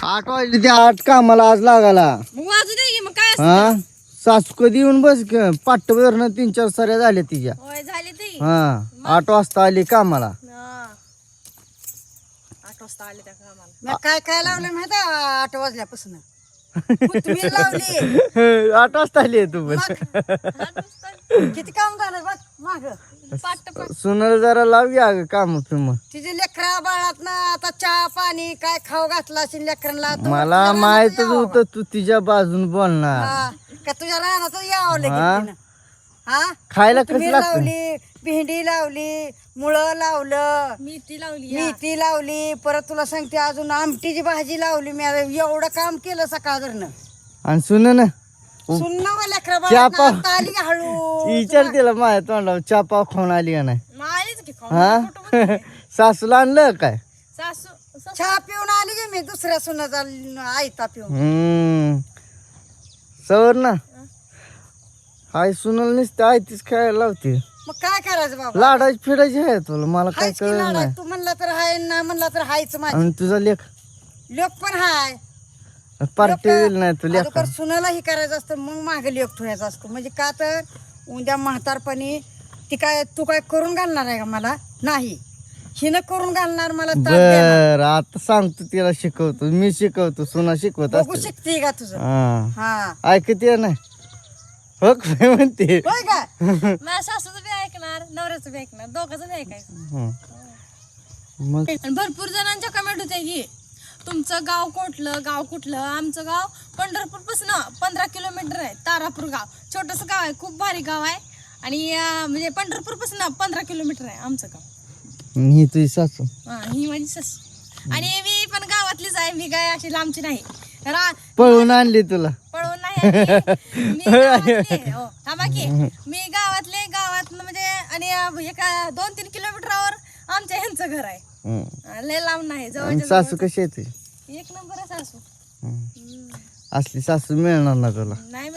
8 वाजले ते 8 कामाला आज लागायला. मग वाजू दे की मग काय असतं. हा सासू कधी येऊन बस पाट्टवरनं 3-4 साऱ्या झाल्या तिच्या. होय झाले ते हा 8 वाजता आली कामाला. 8 वाजता आले त्या कामाला. मी काय काय लावलं माहिती 8 वाजल्यापासून कोथिंबीर लावली. 8 वाजता आली तू पण. 8 वाजता किती काम झालं बघ माग पाट सुनाला जरा लाव घ्या काम मग. तिचे लेकरा बाळात ना आता चहा पाणी काय खाऊ घातला असेल लेकरांना तर मला तुझ्या माहितच रानात यावं. होतं तू तिच्या बाजून बोलणार. हा, का तुझ्या रानात यावं हा? लगेच तिनं. हा खायला कसं कोथिंबीर लागतं? लावली भेंडी लावली मुळं लावलं मेथी लावली या. मेथी लावली परत तुला सांगते अजून आमटीची भाजी लावली मी आता एवढं काम केलं सकाळ धरणं आणि सुन ना सुन्न लेकरा चहा बाळात पाव. आता आली का हळू विचार तिला माझ्या तोंडावर चहा पाव खाऊन आली का नाही. मग आलीच की खाऊन. हा कुठं म्हणते? सासूला आणलं काय. सासू चहा पिऊन आली की मी दुसऱ्या सुनाचा आयता पिऊन सवर ना हाय सुनाला नुसतं आहे तीच खेळायला लावते. मग काय करायचं बाबा लाडाची फिडायची आहे तुला मला काय हायच की कळलं लाडात. नाही. तू म्हणला तर हाय ना म्हणला तर हायच माझी आणि तुझा लेख लोक पण हाय पार्टी दिली नाही तू लेखा. अगोदर सुनाला ही करायचं असतं मग मागे लेख ठेवायचं असतं म्हणजे का तर उद्या म्हातारपणी ती काय तू काय करून घालणार आहे का मला नाही हिनं करून घालणार मला ताप देणार. बर आता सांगतो तिला शिकवतो मी शिकवतो सुना शिकवत बघू असते. शकते का तुझं हा हा ऐकते नाही हो काय म्हणते. होय का माझ्या सासूचं बी ऐकणार नवऱ्याचं बी ऐकणार दोघांचं बी ऐकायचं. हं. मग आणि भरपूर जणांच्या कमेंट होते की तुमचं गाव कुठलं आमचं गाव पंढरपूर पासून 15 किलोमीटर आहे. तारापूर गाव छोटस गाव आहे खूप भारी गाव आहे आणि म्हणजे पंढरपूर पासून 15 किलोमीटर आहे आमचं गाव. ही तुझी सासू हा ही माझी सासू आणि मी पण गावातलीच आहे. मी काय अशी लांबची नाही पळून आणली तुला. पळवून नाही आली. मी गावातली हो थांबा की मी गावात म्हणजे आणि एका 2-3 किलोमीटरवर आमच्या ह्यांचं घर आहे. हं. लय लांब नाही आणि जवळच्या सासू कशी आहे तुझी. एक नंबर आहे सासू. असली सासू मिळणार ना तुला. नाही